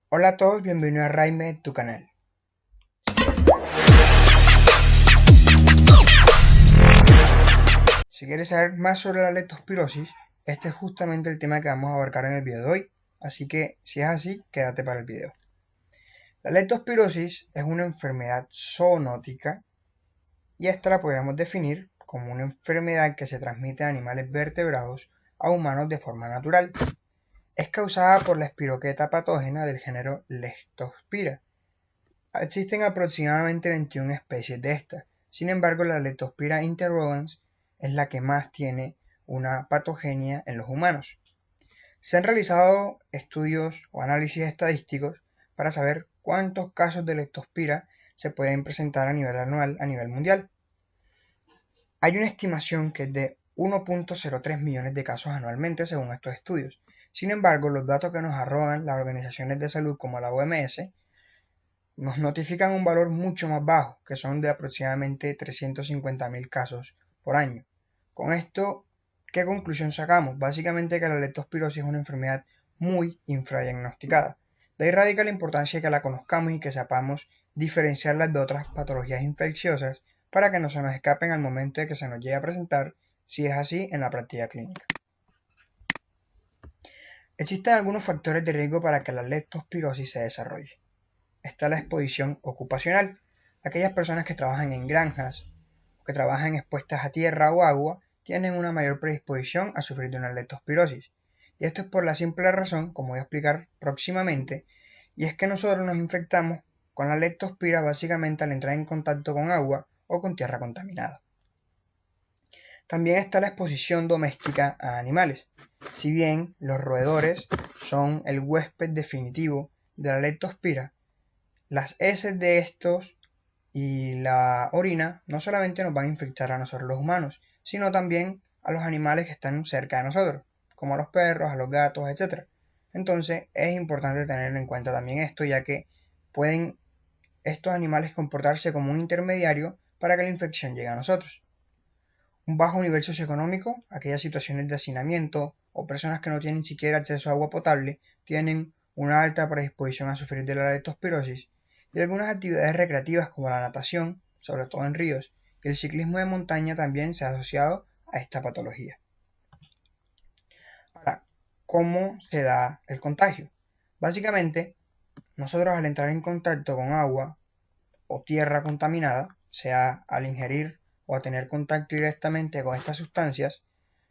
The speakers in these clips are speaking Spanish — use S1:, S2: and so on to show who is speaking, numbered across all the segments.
S1: Hola a todos, bienvenidos a Raimed, tu canal. Si quieres saber más sobre la leptospirosis, este es justamente el tema que vamos a abarcar en el video de hoy, así que si es así, quédate para el video. La leptospirosis es una enfermedad zoonótica y esta la podríamos definir como una enfermedad que se transmite de animales vertebrados a humanos de forma natural. Es causada por la espiroqueta patógena del género Leptospira. Existen aproximadamente 21 especies de esta. Sin embargo, la Leptospira interrogans es la que más tiene una patogenia en los humanos. Se han realizado estudios o análisis estadísticos para saber cuántos casos de Leptospira se pueden presentar a nivel anual a nivel mundial. Hay una estimación que es de 1.03 millones de casos anualmente según estos estudios. Sin embargo, los datos que nos arrojan las organizaciones de salud como la OMS nos notifican un valor mucho más bajo, que son de aproximadamente 350.000 casos por año. Con esto, ¿qué conclusión sacamos? Básicamente que la leptospirosis es una enfermedad muy infradiagnosticada. De ahí radica la importancia de que la conozcamos y que sepamos diferenciarla de otras patologías infecciosas para que no se nos escapen al momento de que se nos llegue a presentar, si es así, en la práctica clínica. Existen algunos factores de riesgo para que la leptospirosis se desarrolle. Está la exposición ocupacional. Aquellas personas que trabajan en granjas o que trabajan expuestas a tierra o agua tienen una mayor predisposición a sufrir de una leptospirosis. Y esto es por la simple razón, como voy a explicar próximamente, y es que nosotros nos infectamos con la leptospira básicamente al entrar en contacto con agua o con tierra contaminada. También está la exposición doméstica a animales. Si bien los roedores son el huésped definitivo de la leptospira, las heces de estos y la orina no solamente nos van a infectar a nosotros los humanos, sino también a los animales que están cerca de nosotros, como a los perros, a los gatos, etc. Entonces es importante tener en cuenta también esto, ya que pueden estos animales comportarse como un intermediario para que la infección llegue a nosotros. Un bajo nivel socioeconómico, aquellas situaciones de hacinamiento o personas que no tienen siquiera acceso a agua potable, tienen una alta predisposición a sufrir de la leptospirosis, y algunas actividades recreativas como la natación, sobre todo en ríos, y el ciclismo de montaña también se ha asociado a esta patología. Ahora, ¿cómo se da el contagio? Básicamente, nosotros al entrar en contacto con agua o tierra contaminada, sea al ingerir o a tener contacto directamente con estas sustancias,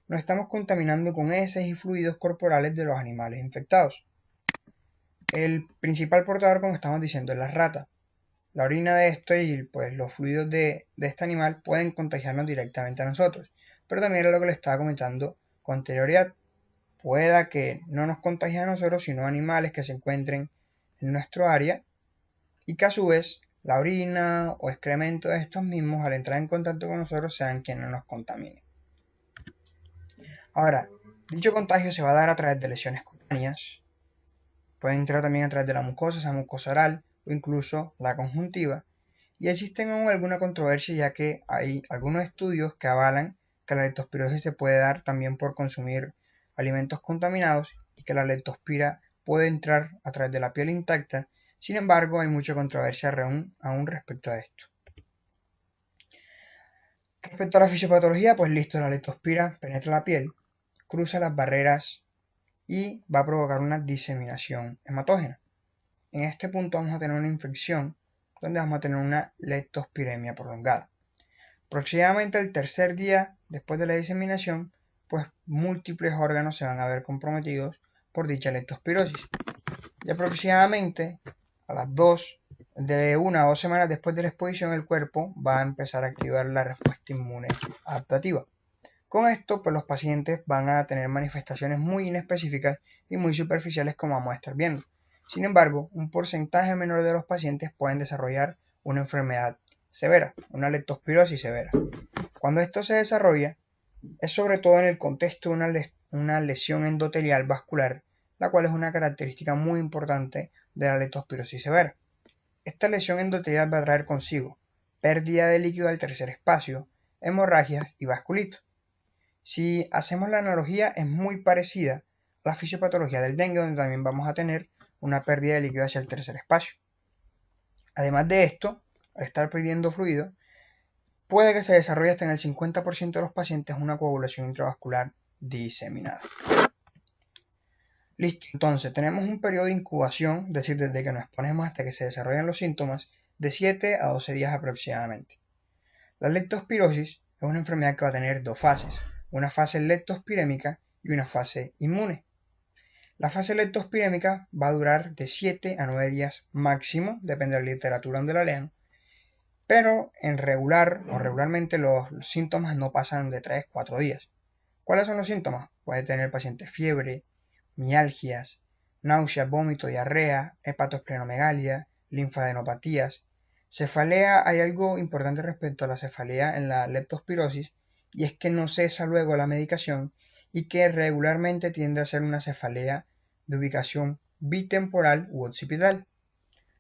S1: nos estamos contaminando con heces y fluidos corporales de los animales infectados. El principal portador, como estamos diciendo, es la rata. La orina de esto y pues, los fluidos de este animal pueden contagiarnos directamente a nosotros. Pero también era lo que le estaba comentando con anterioridad. Pueda que no nos contagien a nosotros, sino a animales que se encuentren en nuestro área y que a su vez la orina o excremento de estos mismos al entrar en contacto con nosotros sean quienes nos contaminen. Ahora, dicho contagio se va a dar a través de lesiones cutáneas, puede entrar también a través de la mucosa, esa mucosa oral o incluso la conjuntiva, y existen aún alguna controversia ya que hay algunos estudios que avalan que la leptospirosis se puede dar también por consumir alimentos contaminados y que la leptospira puede entrar a través de la piel intacta. Sin embargo, hay mucha controversia aún respecto a esto. Respecto a la fisiopatología, pues listo, la leptospira penetra la piel, cruza las barreras y va a provocar una diseminación hematógena. En este punto vamos a tener una infección donde vamos a tener una leptospiremia prolongada. Aproximadamente el tercer día después de la diseminación, pues múltiples órganos se van a ver comprometidos por dicha leptospirosis. Y aproximadamente a las de 1 a 2 semanas después de la exposición, el cuerpo va a empezar a activar la respuesta inmune adaptativa. Con esto, pues los pacientes van a tener manifestaciones muy inespecíficas y muy superficiales como vamos a estar viendo. Sin embargo, un porcentaje menor de los pacientes pueden desarrollar una enfermedad severa, una leptospirosis severa. Cuando esto se desarrolla, es sobre todo en el contexto de una lesión endotelial vascular, la cual es una característica muy importante de la leptospirosis severa. Esta lesión endotelial va a traer consigo pérdida de líquido al tercer espacio, hemorragias y vasculitos. Si hacemos la analogía, es muy parecida a la fisiopatología del dengue, donde también vamos a tener una pérdida de líquido hacia el tercer espacio. Además de esto, al estar perdiendo fluido, puede que se desarrolle hasta en el 50% de los pacientes una coagulación intravascular diseminada. Listo, entonces tenemos un periodo de incubación, es decir, desde que nos exponemos hasta que se desarrollan los síntomas, de 7 a 12 días aproximadamente. La leptospirosis es una enfermedad que va a tener dos fases, una fase leptospirémica y una fase inmune. La fase leptospirémica va a durar de 7 a 9 días máximo, depende de la literatura donde la lean, pero regularmente los síntomas no pasan de 3-4 días. ¿Cuáles son los síntomas? Puede tener el paciente fiebre, mialgias, náuseas, vómito, diarrea, hepatosplenomegalia, linfadenopatías. Cefalea, hay algo importante respecto a la cefalea en la leptospirosis, y es que no cesa luego la medicación y que regularmente tiende a ser una cefalea de ubicación bitemporal u occipital.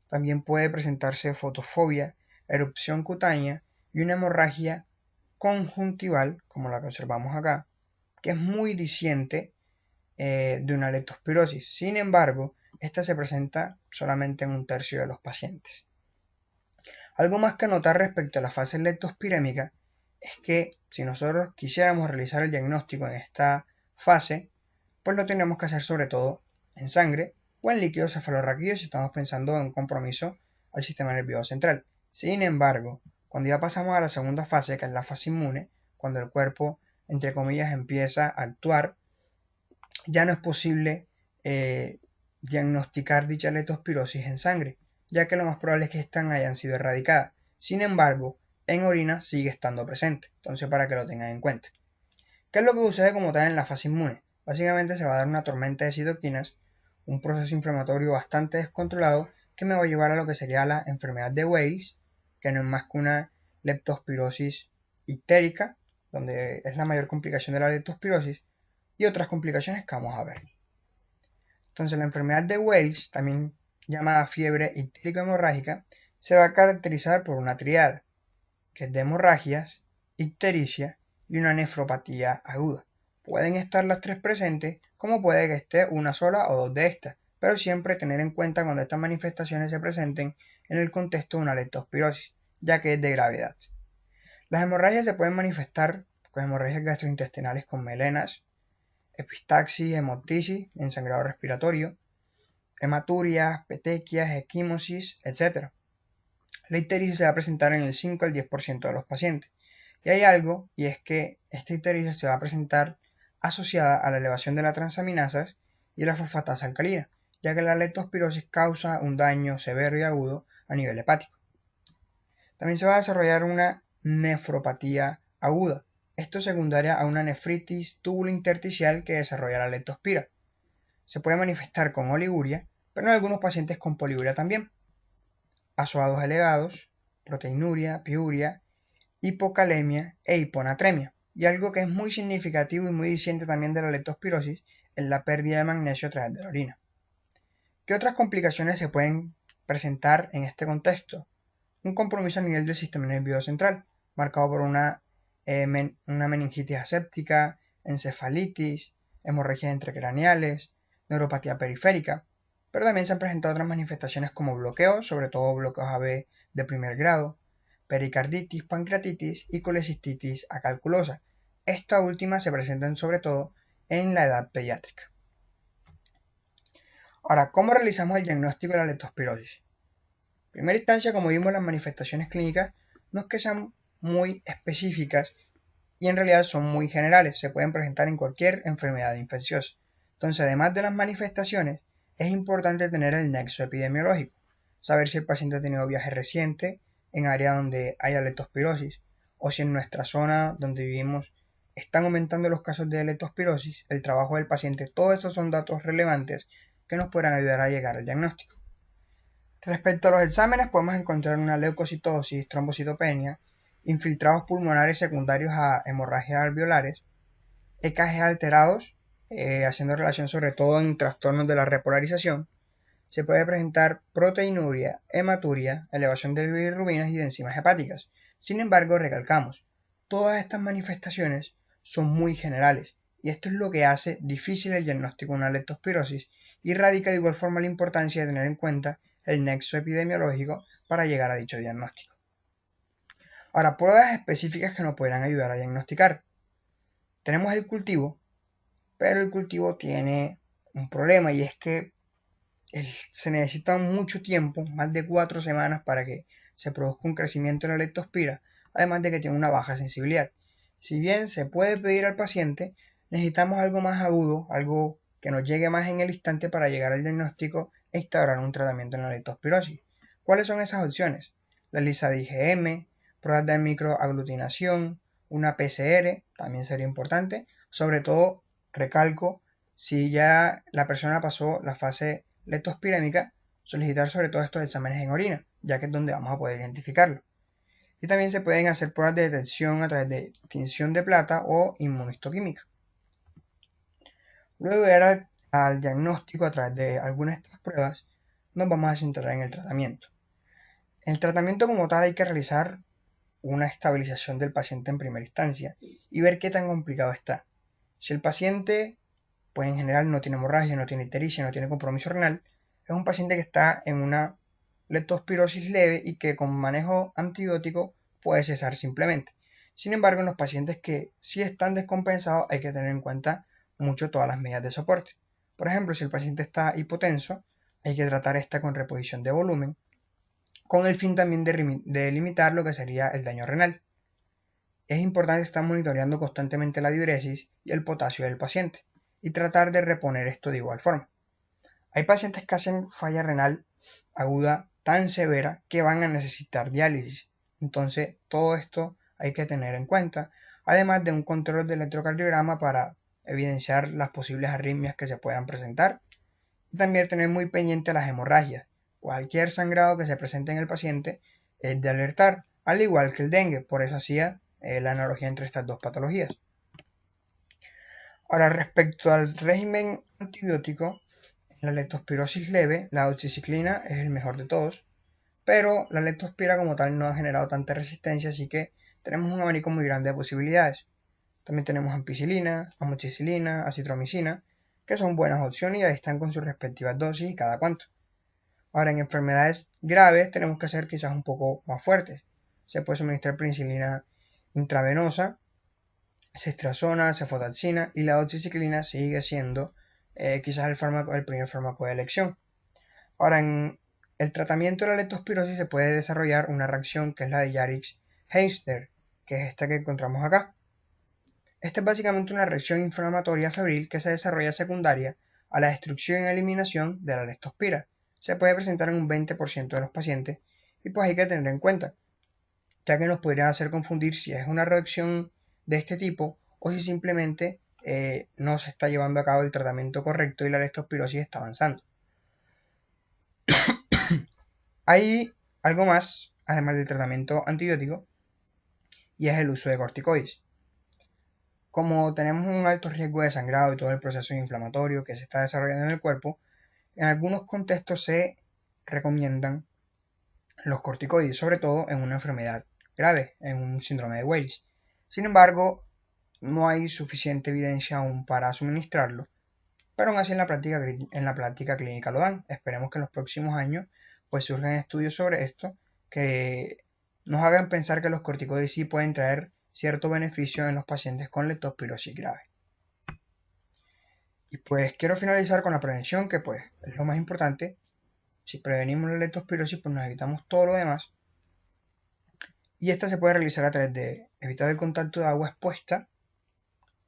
S1: También puede presentarse fotofobia, erupción cutánea y una hemorragia conjuntival, como la que observamos acá, que es muy diciente de una leptospirosis. Sin embargo, esta se presenta solamente en 1/3 de los pacientes. Algo más que notar respecto a la fase leptospirémica es que si nosotros quisiéramos realizar el diagnóstico en esta fase, pues lo tenemos que hacer sobre todo en sangre o en líquido cefalorraquídeo si estamos pensando en un compromiso al sistema nervioso central. Sin embargo, cuando ya pasamos a la segunda fase, que es la fase inmune, cuando el cuerpo, entre comillas, empieza a actuar, ya no es posible diagnosticar dicha leptospirosis en sangre, ya que lo más probable es que estas hayan sido erradicadas. Sin embargo, en orina sigue estando presente, entonces para que lo tengan en cuenta. ¿Qué es lo que sucede como tal en la fase inmune? Básicamente se va a dar una tormenta de citoquinas, un proceso inflamatorio bastante descontrolado que me va a llevar a lo que sería la enfermedad de Weill, que no es más que una leptospirosis ictérica, donde es la mayor complicación de la leptospirosis, y otras complicaciones que vamos a ver. Entonces la enfermedad de Weill, también llamada fiebre ictérico-hemorrágica, se va a caracterizar por una triada, que es de hemorragias, ictericia y una nefropatía aguda. Pueden estar las tres presentes, como puede que esté una sola o dos de estas, pero siempre tener en cuenta cuando estas manifestaciones se presenten en el contexto de una leptospirosis, ya que es de gravedad. Las hemorragias se pueden manifestar con hemorragias gastrointestinales con melenas, epistaxis, hemoptisis, ensangrado respiratorio, hematurias, petequias, equimosis, etc. La ictericia se va a presentar en el 5 al 10% de los pacientes. Y hay algo, y es que esta ictericia se va a presentar asociada a la elevación de las transaminasas y la fosfatasa alcalina, ya que la leptospirosis causa un daño severo y agudo a nivel hepático. También se va a desarrollar una nefropatía aguda. Esto es secundaria a una nefritis túbulo-intersticial que desarrolla la leptospira. Se puede manifestar con oliguria, pero en algunos pacientes con poliuria también. Azoados elevados, proteinuria, piuria, hipocalemia e hiponatremia. Y algo que es muy significativo y muy diciente también de la leptospirosis es la pérdida de magnesio a través de la orina. ¿Qué otras complicaciones se pueden presentar en este contexto? Un compromiso a nivel del sistema nervioso central, marcado por una meningitis aséptica, encefalitis, hemorragias intracraneales, neuropatía periférica, pero también se han presentado otras manifestaciones como bloqueos, sobre todo bloqueos AB de primer grado, pericarditis, pancreatitis y colecistitis acalculosa. Esta última se presentan sobre todo en la edad pediátrica. Ahora, ¿cómo realizamos el diagnóstico de la leptospirosis? En primera instancia, como vimos, las manifestaciones clínicas no es que sean muy específicas y en realidad son muy generales, se pueden presentar en cualquier enfermedad infecciosa. Entonces, además de las manifestaciones, es importante tener el nexo epidemiológico, saber si el paciente ha tenido viaje reciente en área donde haya leptospirosis, o si en nuestra zona donde vivimos están aumentando los casos de leptospirosis, el trabajo del paciente. Todos estos son datos relevantes que nos podrán ayudar a llegar al diagnóstico. Respecto a los exámenes, podemos encontrar una leucocitosis, trombocitopenia, infiltrados pulmonares secundarios a hemorragias alveolares, EKG alterados, haciendo relación sobre todo en trastornos de la repolarización. Se puede presentar proteinuria, hematuria, elevación de bilirrubinas y de enzimas hepáticas. Sin embargo, recalcamos, todas estas manifestaciones son muy generales y esto es lo que hace difícil el diagnóstico de una leptospirosis y radica de igual forma la importancia de tener en cuenta el nexo epidemiológico para llegar a dicho diagnóstico. Ahora, pruebas específicas que nos podrán ayudar a diagnosticar. Tenemos el cultivo, pero el cultivo tiene un problema y es que se necesita mucho tiempo, más de 4 semanas, para que se produzca un crecimiento en la leptospira, además de que tiene una baja sensibilidad. Si bien se puede pedir al paciente, necesitamos algo más agudo, algo que nos llegue más en el instante para llegar al diagnóstico e instaurar un tratamiento en la leptospirosis. ¿Cuáles son esas opciones? La ELISA de IgM, pruebas de microaglutinación, una PCR, también sería importante, sobre todo, recalco, si ya la persona pasó la fase leptospirémica, solicitar sobre todo estos exámenes en orina, ya que es donde vamos a poder identificarlo. Y también se pueden hacer pruebas de detección a través de tinción de plata o inmunohistoquímica. Luego de llegar al diagnóstico a través de algunas de estas pruebas, nos vamos a centrar en el tratamiento. En el tratamiento como tal hay que realizar una estabilización del paciente en primera instancia y ver qué tan complicado está. Si el paciente, pues en general no tiene hemorragia, no tiene ictericia, no tiene compromiso renal, es un paciente que está en una leptospirosis leve y que con manejo antibiótico puede cesar simplemente. Sin embargo, en los pacientes que sí están descompensados hay que tener en cuenta mucho todas las medidas de soporte. Por ejemplo, si el paciente está hipotenso, hay que tratar esta con reposición de volumen, con el fin también de limitar lo que sería el daño renal. Es importante estar monitoreando constantemente la diuresis y el potasio del paciente y tratar de reponer esto de igual forma. Hay pacientes que hacen falla renal aguda tan severa que van a necesitar diálisis. Entonces, todo esto hay que tener en cuenta, además de un control del electrocardiograma para evidenciar las posibles arritmias que se puedan presentar. Y también tener muy pendiente las hemorragias. Cualquier sangrado que se presente en el paciente es de alertar, al igual que el dengue. Por eso hacía la analogía entre estas dos patologías. Ahora, respecto al régimen antibiótico, en la leptospirosis leve, la doxiciclina es el mejor de todos, pero la leptospira como tal no ha generado tanta resistencia, así que tenemos un abanico muy grande de posibilidades. También tenemos ampicilina, amoxicilina, acitromicina, que son buenas opciones y ahí están con sus respectivas dosis y cada cuánto. Ahora, en enfermedades graves tenemos que ser quizás un poco más fuertes. Se puede suministrar penicilina intravenosa, ceftriaxona, cefotaxima y la doxiciclina sigue siendo quizás el primer fármaco de elección. Ahora, en el tratamiento de la leptospirosis se puede desarrollar una reacción que es la de Jarisch-Heinster, que es esta que encontramos acá. Esta es básicamente una reacción inflamatoria febril que se desarrolla secundaria a la destrucción y eliminación de la leptospira. Se puede presentar en un 20% de los pacientes y pues hay que tener en cuenta, ya que nos podría hacer confundir si es una reacción de este tipo o si simplemente no se está llevando a cabo el tratamiento correcto y la leptospirosis está avanzando. Hay algo más, además del tratamiento antibiótico, y es el uso de corticoides. Como tenemos un alto riesgo de sangrado y todo el proceso inflamatorio que se está desarrollando en el cuerpo, en algunos contextos se recomiendan los corticoides, sobre todo en una enfermedad grave, en un síndrome de Weill. Sin embargo, no hay suficiente evidencia aún para suministrarlo, pero aún así en la práctica clínica lo dan. Esperemos que en los próximos años pues surjan estudios sobre esto que nos hagan pensar que los corticoides sí pueden traer cierto beneficio en los pacientes con leptospirosis grave. Y pues quiero finalizar con la prevención, que pues es lo más importante. Si prevenimos la leptospirosis, pues nos evitamos todo lo demás. Y esta se puede realizar a través de evitar el contacto de agua expuesta,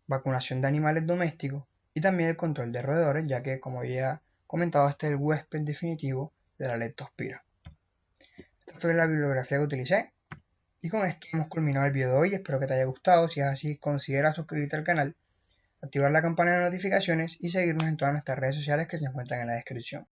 S1: vacunación de animales domésticos y también el control de roedores, ya que como había comentado, este es el huésped definitivo de la leptospira. Esta fue la bibliografía que utilicé. Y con esto hemos culminado el video de hoy. Espero que te haya gustado. Si es así, considera suscribirte al canal, activar la campana de notificaciones y seguirnos en todas nuestras redes sociales que se encuentran en la descripción.